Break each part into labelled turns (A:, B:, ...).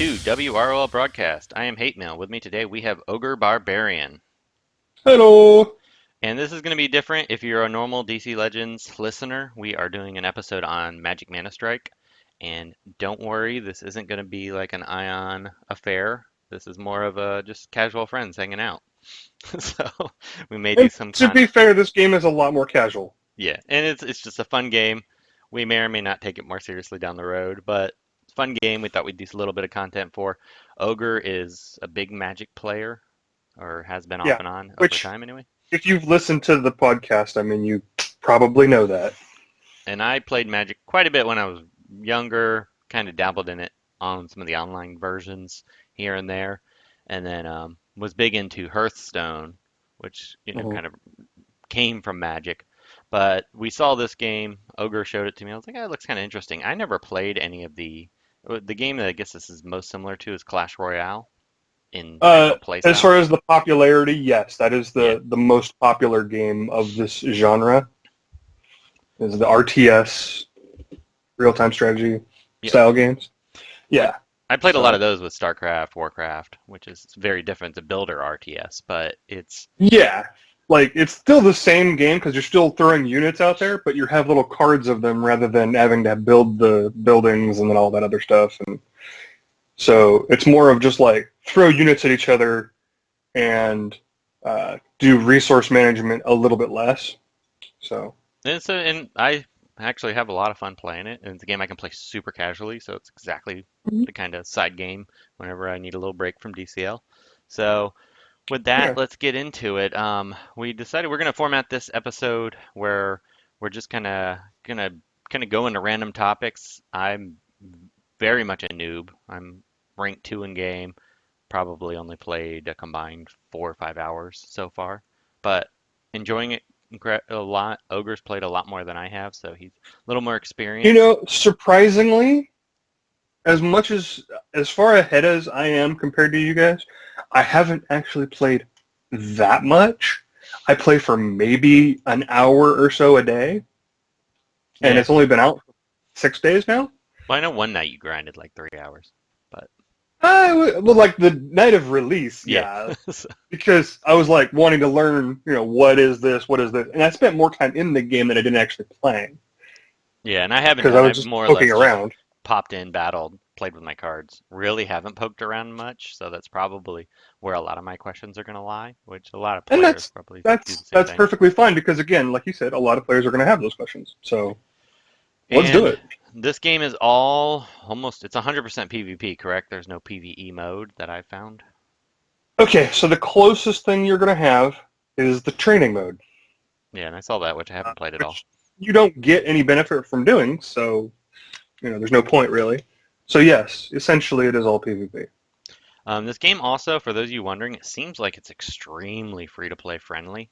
A: to WROL Broadcast. I am Hate Mail. With me today we have Ogre Barbarian.
B: Hello.
A: And this is going to be different. If you're a normal DC Legends listener, we are doing an episode on Magic ManaStrike. And don't worry, this isn't going to be like an Ion affair. This is more of a just casual friends hanging out. So we may do
B: And
A: some
B: to
A: kind
B: be
A: of,
B: fair, this game is a lot more casual.
A: yeah, and it's just a fun game. We may or may not take it more seriously down the road, but fun game. We thought we'd do a little bit of content for. Ogre is a big Magic player, or has been off
B: Yeah.
A: and on over
B: Which,
A: time anyway.
B: if you've listened to the podcast, I mean, you probably know that.
A: And I played Magic quite a bit when I was younger, kind of dabbled in it on some of the online versions here and there, and then was big into Hearthstone, which
B: Mhm.
A: kind of came from Magic. But we saw this game. Ogre showed it to me. I was like, "Oh, it looks kind of interesting." I never played any of the game that I guess this is most similar to is Clash Royale in
B: Uh,
A: actual play
B: as
A: style.
B: far as the popularity, yes, that is
A: Yeah,
B: the most popular game of this genre. Is the RTS real-time strategy
A: yeah.
B: style games.
A: Which
B: Yeah.
A: I played a lot
B: So
A: of those with StarCraft, Warcraft, which is very different. It's a builder RTS, but it's
B: yeah, like it's still the same game because you're still throwing units out there, but you have little cards of them rather than having to build the buildings and then all that other stuff. And so it's more of just like throw units at each other and do resource management a little bit less. So
A: and I actually have a lot of fun playing it. And it's a game I can play super casually, so it's exactly
B: Mhm.
A: the kind of side game whenever I need a little break from DCL. So with that,
B: Yeah,
A: let's get into it. We decided we're gonna format this episode where we're just kind of go into random topics. I'm very much a noob. I'm rank 2 in game. Probably only played a combined 4 or 5 hours so far, but enjoying it a lot. Ogre's played a lot more than I have, so he's a little more experienced.
B: surprisingly, as much as far ahead as I am compared to you guys, I haven't actually played that much. I play for maybe an hour or so a day, and
A: Yeah,
B: it's only been out for 6 days now.
A: well, I know one night you grinded like 3 hours, but
B: Well, like the night of release,
A: yeah.
B: yeah, because I was like wanting to learn, what is this, and I spent more time in the game than I did actually playing
A: Yeah, and I haven't
B: because I
A: done.
B: was
A: I've
B: just
A: more or
B: poking
A: less just
B: around.
A: popped in, battled, played with my cards. Really haven't poked around much, so that's probably where a lot of my questions are going to lie, which a lot of
B: And
A: players probably do the same
B: that's
A: thing.
B: perfectly fine because again, like you said, a lot of players are going to have those questions. So let's do
A: And
B: it.
A: this game is all almost, it's 100% PvP, correct? There's no PvE mode that I found.
B: Okay, so the closest thing you're going to have is the training mode,
A: Yeah, and I saw that, which I haven't played at all.
B: which you don't get any benefit from doing. So there's no point really. So yes, essentially it is all PvP.
A: This game also, for those of you wondering, it seems like it's extremely free-to-play friendly.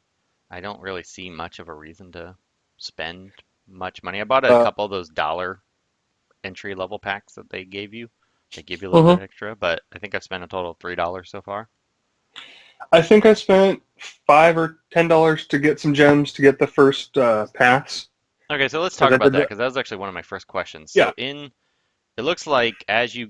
A: I don't really see much of a reason to spend much money. I bought a
B: Uh,
A: couple of those dollar entry level packs that they gave you. They give you a little bit
B: mhm.
A: extra, but I think I've spent a total of $3 so far.
B: I think I spent $5 or $10 to get some gems to get the first pass
A: Okay, so let's talk
B: because I
A: about
B: did
A: that
B: that.
A: because that was actually one of my first questions.
B: Yeah,
A: So it looks like as you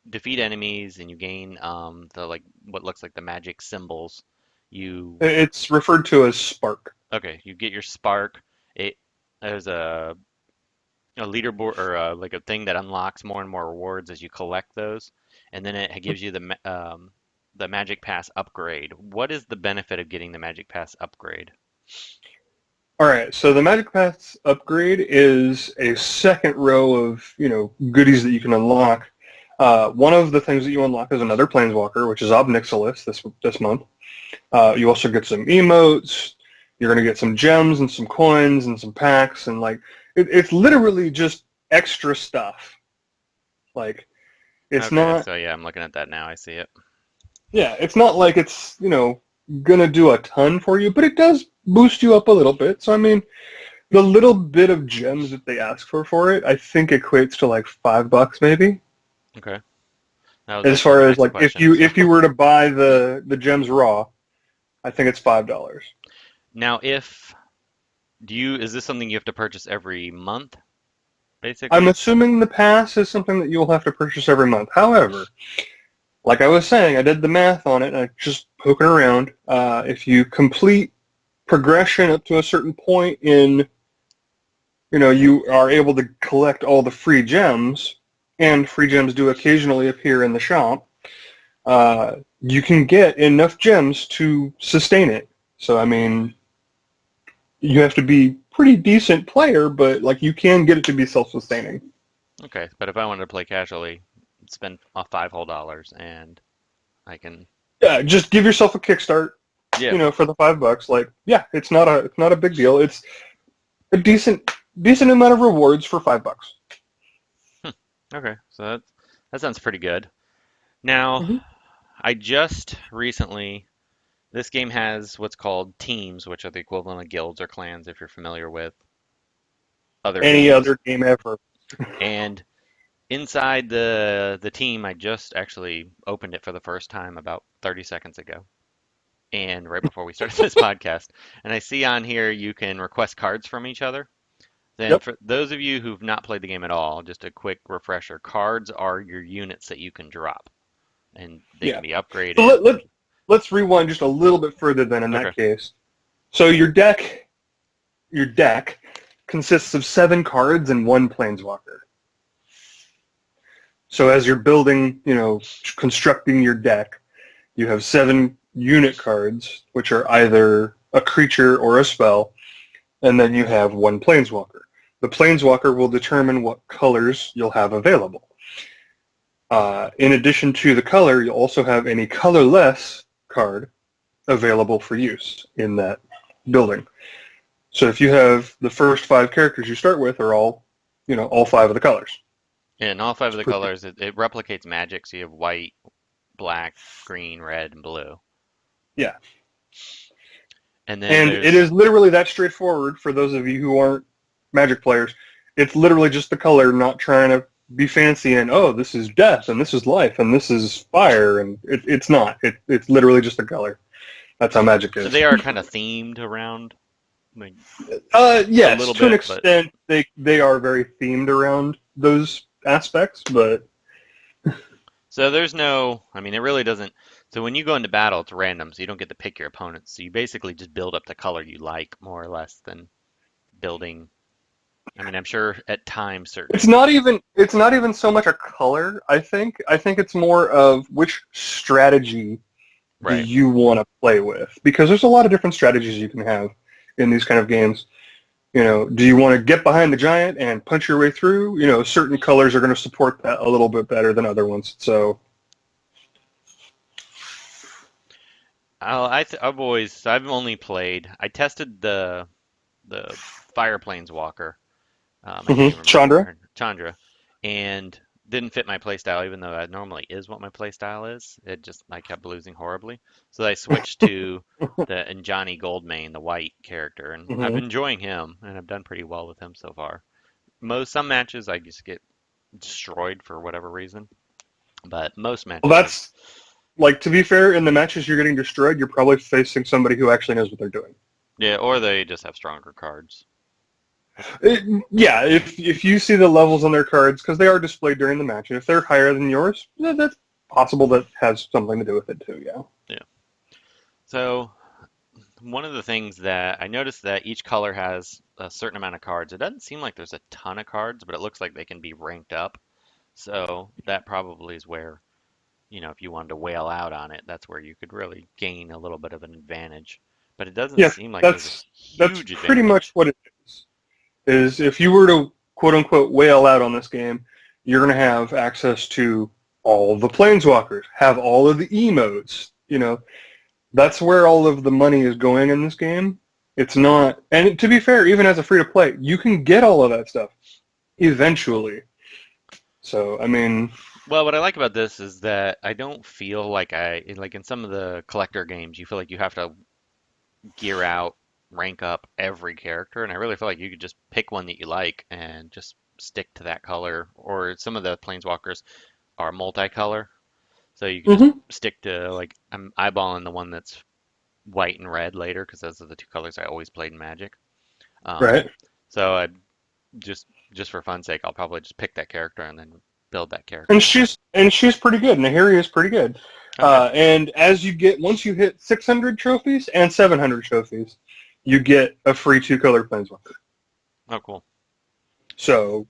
A: defeat enemies and you gain the like what looks like the magic symbols, you
B: it's referred to as Spark.
A: okay, you get your spark. It there's a leaderboard or like a thing that unlocks more and more rewards as you collect those, and then it gives you the Magic Pass upgrade. What is the benefit of getting the Magic Pass upgrade?
B: All right, so the Magic Pass upgrade is a second row of goodies that you can unlock. One of the things that you unlock is another Planeswalker, which is Obnixilis this month. You also get some emotes. You're going to get some gems and some coins and some packs and like it's literally just extra stuff. Like it's
A: Okay,
B: not
A: so yeah, I'm looking at that now. I see it.
B: yeah, it's not like it's gonna do a ton for you, but it does boost you up a little bit. So I mean, the little bit of gems that they ask for it, I think equates to like $5 maybe.
A: Okay, that was
B: As
A: actually
B: far
A: my
B: as
A: next
B: like if
A: question.
B: you
A: So
B: if you were to buy the gems raw, I think it's $5.
A: now, if do you is this something you have to purchase every month?
B: I'm
A: basically.
B: assuming the pass is something that you'll have to purchase every month. However, like I was saying, I did the math on it, and I just poking around. If you complete progression up to a certain point in, you are able to collect all the free gems, and free gems do occasionally appear in the shop. You can get enough gems to sustain it. So I mean, you have to be pretty decent player, but like you can get it to be self-sustaining.
A: Okay, but if I wanted to play casually, spend $5 whole and I can.
B: Yeah, just give yourself a kickstart,
A: Yeah.
B: for the $5. Like, yeah, it's not a big deal. It's a decent amount of rewards for $5.
A: Hmm. Okay, so that sounds pretty good. Now,
B: Mm-hmm.
A: I just recently. This game has what's called teams, which are the equivalent of guilds or clans, if you're familiar with other
B: Any
A: games.
B: other game ever.
A: And inside the team, I just actually opened it for the first time about 30 seconds ago, and right before we started this podcast. And I see on here you can request cards from each other. Then
B: Yep.
A: for those of you who've not played the game at all, just a quick refresher. Cards are your units that you can drop, and they can
B: Yeah.
A: be
B: So
A: upgraded.
B: let's rewind just a little bit further then in
A: Okay.
B: that case. So your deck consists of 7 cards and 1 planeswalker. So as you're building, constructing your deck, you have 7 unit cards, which are either a creature or a spell, and then you have 1 planeswalker. The planeswalker will determine what colors you'll have available. In addition to the color, you'll also have any colorless card available for use in that building. So if you have the first 5 characters you start with are all 5 of the colors.
A: In all five
B: It's
A: of the
B: pretty,
A: colors, it replicates magic, so you have white, black, green, red, and blue.
B: yeah.
A: And then
B: And it
A: there's
B: is literally that straightforward for those of you who aren't Magic players. It's literally just the color, not trying to be fancy and, oh, this is death and this is life and this is fire, and it's not. It's literally just the color. That's how Magic
A: so
B: is.
A: they are kind of themed around like, a
B: Yes,
A: little
B: to an
A: bit, but
B: extent, they are very themed around those aspects, but
A: so there's no, I mean, it really doesn't. So when you go into battle, it's random, so you don't get to pick your opponents. So you basically just build up the color you like, more or less, than building. I mean, I'm sure at times
B: it's
A: certain,
B: not even it's not even so much a color. I think it's more of which strategy do
A: right?
B: you want to play with, because there's a lot of different strategies you can have in these kind of games. Do you want to get behind the giant and punch your way through? Certain colors are going to support that a little bit better than other ones. So,
A: I've only played. I tested the Fire Planeswalker. I can't even remember
B: Chandra.
A: her, Chandra, and didn't fit my playstyle, even though that normally is what my playstyle is. It just I kept losing horribly, so I switched to the Johnny Goldmane, the white character, and I'm
B: hmm
A: enjoying him, and I've done pretty well with him so far. Some matches I just get destroyed for whatever reason, but most
B: Well,
A: matches I've
B: that's like, to be fair, in the matches you're getting destroyed, you're probably facing somebody who actually knows what they're doing.
A: yeah, or they just have stronger cards.
B: Yeah, if you see the levels on their cards, because they are displayed during the match, and if they're higher than yours, that's possible. That has something to do with it too. Yeah.
A: Yeah. So one of the things that I noticed that each color has a certain amount of cards. It doesn't seem like there's a ton of cards, but it looks like they can be ranked up. So that probably is where, if you wanted to whale out on it, that's where you could really gain a little bit of an advantage. But it doesn't
B: Yeah,
A: seem like there's a
B: that's
A: huge
B: pretty much
A: advantage.
B: what it is. Is if you were to quote unquote whale out on this game, you're going to have access to all the planeswalkers, have all of the emotes. That's where all of the money is going in this game. It's not, and to be fair, even as a free to play, you can get all of that stuff eventually. So I mean,
A: Well, what I like about this is that I don't feel like like in some of the collector games, you feel like you have to gear out, rank up every character, and I really feel like you could just pick one that you like and just stick to that color. Or some of the planeswalkers are multicolor, so you could just
B: hmm
A: stick to like I'm eyeballing the one that's white and red later because those are the two colors I always played in Magic. Um,
B: right.
A: so I just just for fun's sake, I'll probably just pick that character and then build that
B: And
A: character.
B: she's pretty good. Nahiri is pretty good.
A: Okay.
B: And once you hit 600 trophies and 700 trophies, you get a free 2-color planeswalker.
A: Oh, cool.
B: So,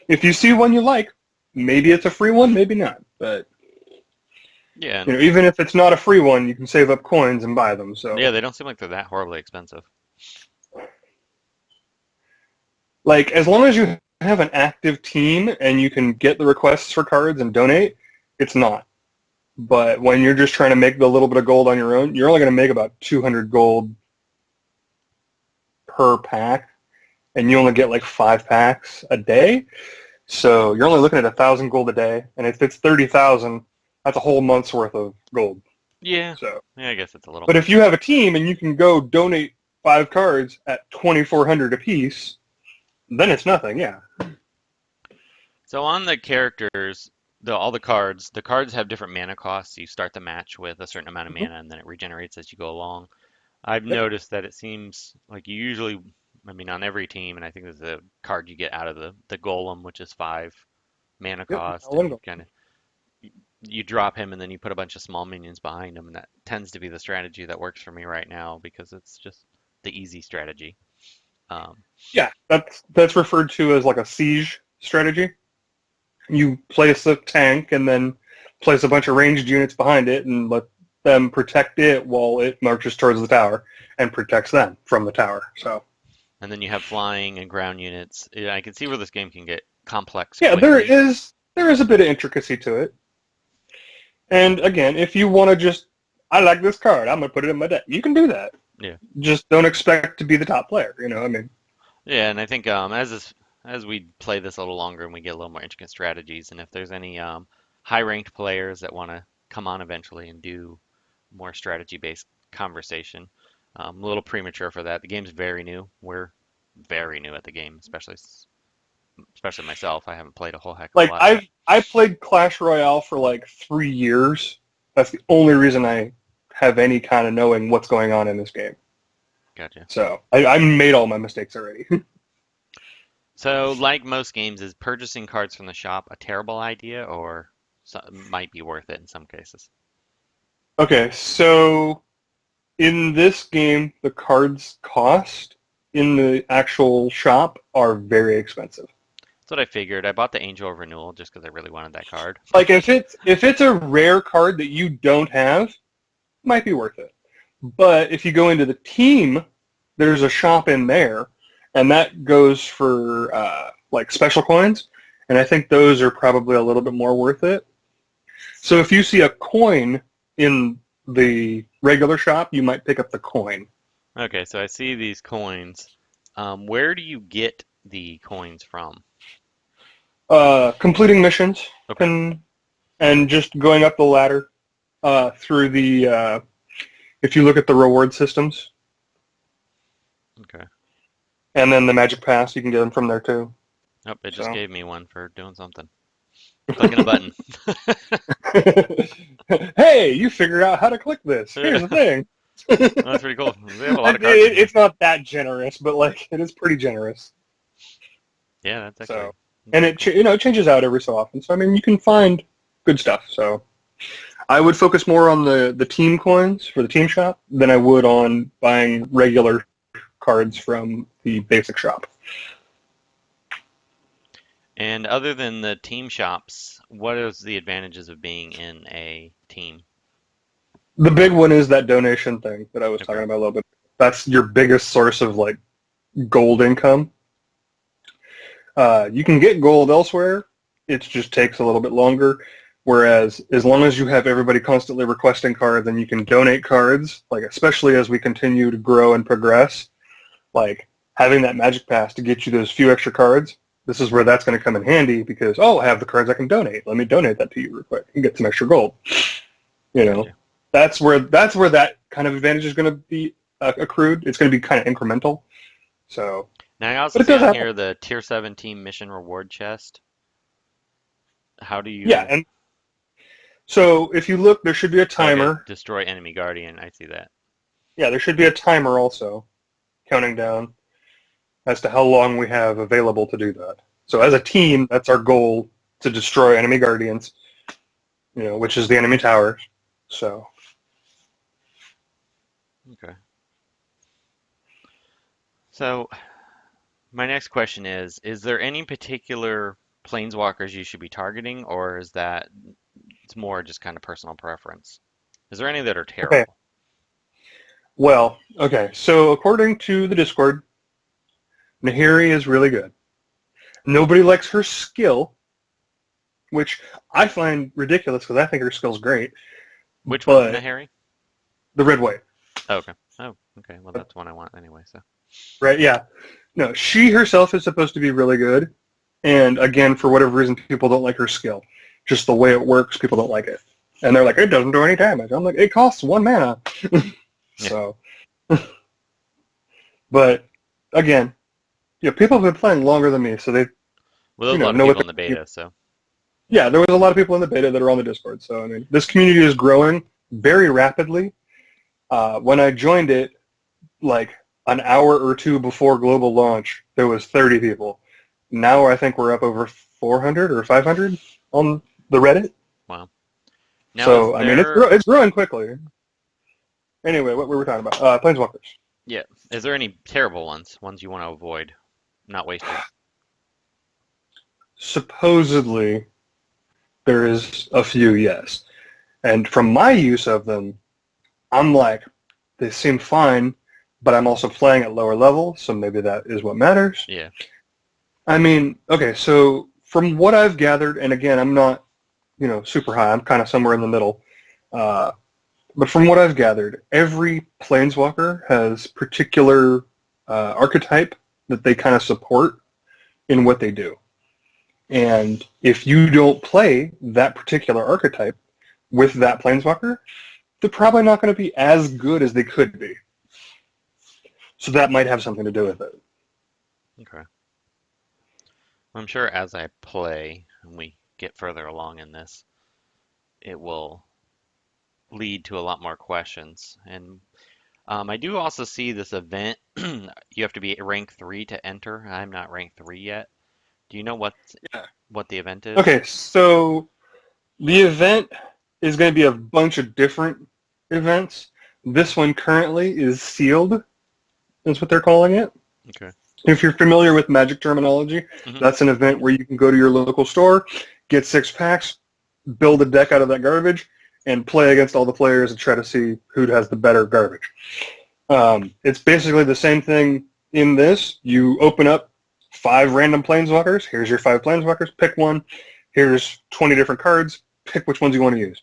B: if you see one you like, maybe it's a free one, maybe not. But,
A: Yeah.
B: even if it's not a free one, you can save up coins and buy them. So,
A: Yeah, they don't seem like they're that horribly expensive.
B: like, as long as you have an active team and you can get the requests for cards and donate, it's not. But when you're just trying to make the little bit of gold on your own, you're only going to make about 200 gold per pack, and you only get like 5 packs a day. So you're only looking at 1,000 gold a day, and if it's 30,000, that's a whole month's worth of gold.
A: Yeah.
B: So,
A: Yeah, I guess it's a little.
B: but if you have a team and you can go donate 5 cards at 2,400 apiece, then it's nothing. Yeah.
A: So on the characters, all the cards have different mana costs. You start the match with a certain amount of
B: Mhm.
A: mana, and then it regenerates as you go along. I've
B: Yep.
A: noticed that it seems like you usually, I mean, on every team, and I think there's a card you get out of the golem, which is 5 mana
B: Yep.
A: cost,
B: I'll
A: and
B: let
A: you
B: go.
A: kind of you drop him, and then you put a bunch of small minions behind him, and that tends to be the strategy that works for me right now because it's just the easy strategy. Um,
B: Yeah, that's referred to as like a siege strategy. You place a tank and then place a bunch of ranged units behind it and let them protect it while it marches towards the tower and protects them from the tower. So
A: and then you have flying and ground units. Yeah, I can see where this game can get complex
B: yeah, there
A: quickly.
B: is a bit of intricacy to it. And again, if you want to just, I like this card, I'm gonna put it in my deck. You can do that.
A: Yeah.
B: Just don't expect to be the top player. I mean,
A: Yeah, and I think as we play this a little longer and we get a little more intricate strategies, and if there's any high-ranked players that want to come on eventually and do more strategy-based conversation, a little premature for that. The game's very new. We're very new at the game, especially myself. I haven't played a whole heck of a
B: like
A: lot yet.
B: I played Clash Royale for like 3 years. That's the only reason I have any kind of knowing what's going on in this game.
A: Gotcha.
B: So I made all my mistakes already.
A: So, like most games, is purchasing cards from the shop a terrible idea, or might be worth it in some cases?
B: Okay, so in this game, the cards cost in the actual shop are very expensive.
A: That's what I figured. I bought the Angel of Renewal just because I really wanted that card.
B: Like if it's a rare card that you don't have, it might be worth it. But if you go into the team, there's a shop in there, and that goes for like special coins, and I think those are probably a little bit more worth it. So if you see a coin in the regular shop, you might pick up the coin.
A: Okay, so I see these coins. Where do you get the coins from?
B: Completing missions
A: Okay,
B: and just going up the ladder through the. If you look at the reward systems,
A: okay.
B: and then the magic pass, you can get them from there too.
A: Oh, it just
B: So.
A: gave me one for doing something. Clicking a button.
B: Hey, you figured out how to click this. Here's the thing.
A: That's pretty cool. They have a lot of cards in here.
B: It's not that generous, but like it is pretty generous.
A: Yeah, that's actually.
B: So, and it it changes out every so often. So I mean, you can find good stuff. So I would focus more on the team coins for the team shop than I would on buying regular cards from the basic shop.
A: And other than the team shops, what is the advantages of being in a team?
B: The big one is that donation thing that I was
A: Okay.
B: talking about a little bit. That's your biggest source of like gold income. You can get gold elsewhere. It just takes a little bit longer. Whereas as long as you have everybody constantly requesting cards and you can donate cards, like especially as we continue to grow and progress, like having that magic pass to get you those few extra cards, this is where that's going to come in handy because, I have the cards I can donate. Let me donate that to you real quick and get some extra gold.
A: Gotcha.
B: That's where that kind of advantage is going to be accrued. It's going to be kind of incremental. So,
A: Now I also
B: but it
A: see
B: does
A: on
B: happen.
A: here the tier 7 team mission reward chest. How do
B: Yeah,
A: you?
B: and so if you look, there should be a
A: Okay,
B: timer.
A: destroy enemy guardian. I see that.
B: Yeah, there should be a timer also counting down. as to how long we have available to do that. So as a team, that's our goal, to destroy enemy guardians, which is the enemy towers. So
A: Okay. So my next question is there any particular planeswalkers you should be targeting, or is that it's more just kind of personal preference? Is there any that are
B: okay,
A: terrible?
B: okay. So according to the Discord, Nahiri is really good. Nobody likes her skill, which I find ridiculous because I think her skill's great.
A: Which one's
B: But
A: Nahari?
B: the red white,
A: Oh, okay. Oh, okay. Well, that's one I want anyway, so.
B: right? Yeah. No, she herself is supposed to be really good. And again, for whatever reason, people don't like her skill. Just the way it works, people don't like it. And they're like, it doesn't do any damage. I'm like, it costs 1 mana. So, but again, people have been playing longer than me, so they,
A: Well, there's a lot of
B: know what
A: people in the beta, so.
B: yeah, there was a lot of people in the beta that are on the Discord. So, I mean, this community is growing very rapidly. When I joined it, like an hour or two before global launch, there was 30 people. Now I think we're up over 400 or 500 on the Reddit.
A: Wow. Now,
B: So,
A: is
B: I mean,
A: there,
B: it's growing quickly. Anyway, what were we talking about? Planeswalkers.
A: yeah, is there any terrible ones you want to avoid, not wasted?
B: Supposedly, there is a few, yes. And from my use of them, I'm like, they seem fine, but I'm also playing at lower level, so maybe that is what matters.
A: Yeah.
B: I mean, okay, so from what I've gathered, and again, I'm not, super high. I'm kind of somewhere in the middle. But from what I've gathered, every planeswalker has particular archetype that they kind of support in what they do. And if you don't play that particular archetype with that planeswalker, they're probably not going to be as good as they could be. So that might have something to do with it.
A: Okay. I'm sure as I play and we get further along in this, it will lead to a lot more questions. And I do also see this event. You have to be rank 3 to enter. I'm not rank 3 yet. Do you know
B: Yeah.
A: what the event is?
B: Okay, so the event is going to be a bunch of different events. This one currently is sealed, is what they're calling it.
A: Okay.
B: If you're familiar with Magic terminology,
A: Hmm.
B: that's an event where you can go to your local store, get 6 packs, build a deck out of that garbage, and play against all the players and try to see who has the better garbage. It's basically the same thing in this. You open up 5 random planeswalkers. Here's your 5 planeswalkers. Pick one. Here's 20 different cards. Pick which ones you want to use.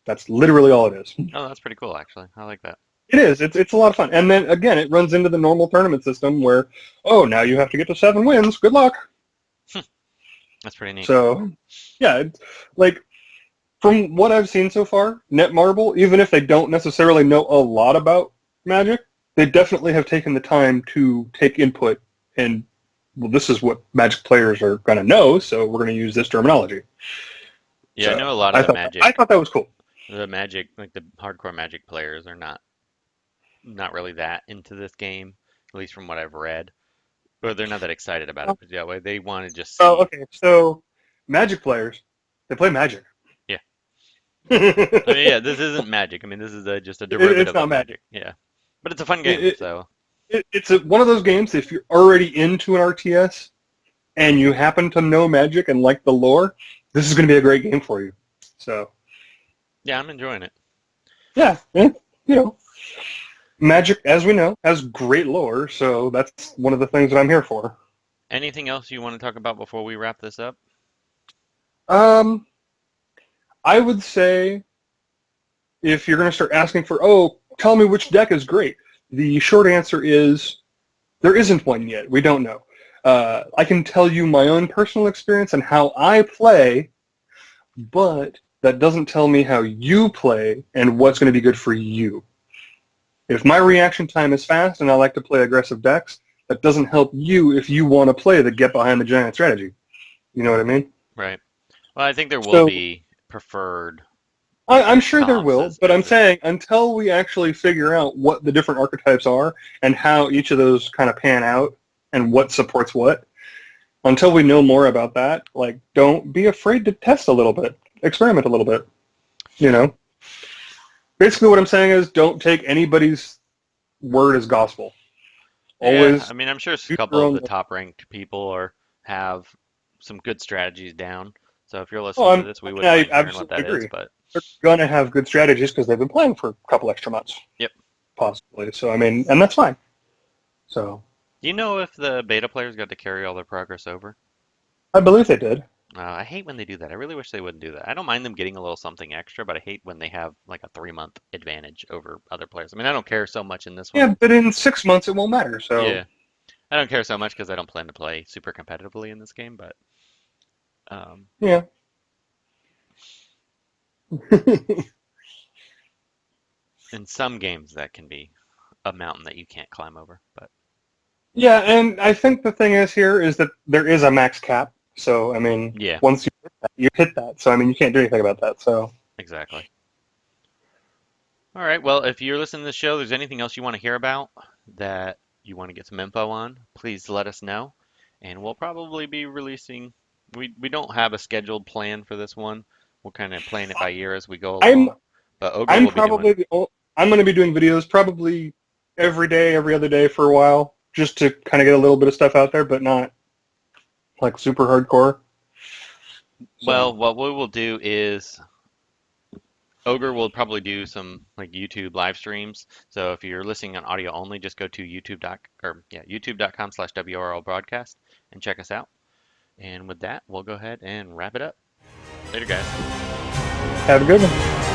B: That's literally all it is.
A: Oh, that's pretty cool, actually. I like that.
B: It is. It's a lot of fun. And then, again, it runs into the normal tournament system where, now you have to get to 7 wins. Good luck.
A: That's pretty neat.
B: So, yeah, it's, like, from what I've seen so far, Netmarble, even if they don't necessarily know a lot about Magic, they definitely have taken the time to take input and, well, this is what Magic players are going to know, so we're going to use this terminology.
A: Yeah, I
B: So
A: know a lot of
B: I thought that was cool.
A: the Magic, like the hardcore Magic players are not really that into this game, at least from what I've read. Or they're not that excited about it, but yeah, way they want to just
B: Oh,
A: see.
B: okay. So, Magic players, they play Magic.
A: Yeah. I mean,
B: it,
A: yeah, this isn't Magic. I mean, this is just a derivative
B: it's not
A: of
B: Magic.
A: Magic. Yeah, but it's a fun game.
B: It,
A: So
B: it's one of those games, if you're already into an RTS and you happen to know Magic and like the lore, this is going to be a great game for you. So,
A: yeah, I'm enjoying it.
B: yeah, Magic, as we know, has great lore, so that's one of the things that I'm here for.
A: Anything else you want to talk about before we wrap this up?
B: Um, I would say if you're going to start asking for, tell me which deck is great, the short answer is there isn't one yet. We don't know. I can tell you my own personal experience and how I play, but that doesn't tell me how you play and what's going to be good for you. If my reaction time is fast and I like to play aggressive decks, that doesn't help you if you want to play the get behind the giant strategy. You know what I mean?
A: Right. Well, I think there will
B: So
A: be preferred
B: I'm sure there
A: comps
B: will, but I'm saying until we actually figure out what the different archetypes are and how each of those kind of pan out, and what supports what. Until we know more about that, like, don't be afraid to test a little bit, experiment a little bit. You know, basically what I'm saying is don't take anybody's word as gospel.
A: Yeah, I
B: Always
A: mean, I'm sure a
B: do
A: couple
B: your
A: of
B: own.
A: the top-ranked people have some good strategies down. So if you're
B: Oh,
A: listening to this, we wouldn't
B: I
A: mind hearing what
B: absolutely
A: that is.
B: agree.
A: But
B: They're gonna have good strategies because they've been playing for a couple extra months,
A: yep.
B: possibly. So I mean, and that's fine. So
A: Do you know if the beta players got to carry all their progress over?
B: I believe they did.
A: I hate when they do that. I really wish they wouldn't do that. I don't mind them getting a little something extra, but I hate when they have like a 3 month advantage over other players. I mean, I don't care so much in this one.
B: Yeah, but in 6 months it won't matter. So
A: Yeah, I don't care so much because I don't plan to play super competitively in this game, but um,
B: yeah.
A: in some games that can be a mountain that you can't climb over. But
B: Yeah, and I think the thing is here is that there is a max cap. So I mean,
A: yeah,
B: once you hit that, you hit that. So I mean, you can't do anything about that. So
A: exactly. All right. Well, if you're listening to the show, there's anything else you want to hear about that you want to get some info on, please let us know. And we'll probably be releasing. We don't have a scheduled plan for this one. We'll kind of plan it by ear as we go
B: I'm
A: along. But Ogre
B: I'm
A: will be
B: probably
A: doing.
B: the I'm going to be doing videos probably every day, every other day for a while, just to kind of get a little bit of stuff out there, but not like super hardcore.
A: Well,
B: So
A: what we will do is Ogre will probably do some like YouTube live streams. So if you're listening on audio only, just go to youtube.com/WRL Broadcast and check us out. And with that, we'll go ahead and wrap it up. Later, guys.
B: have a good one.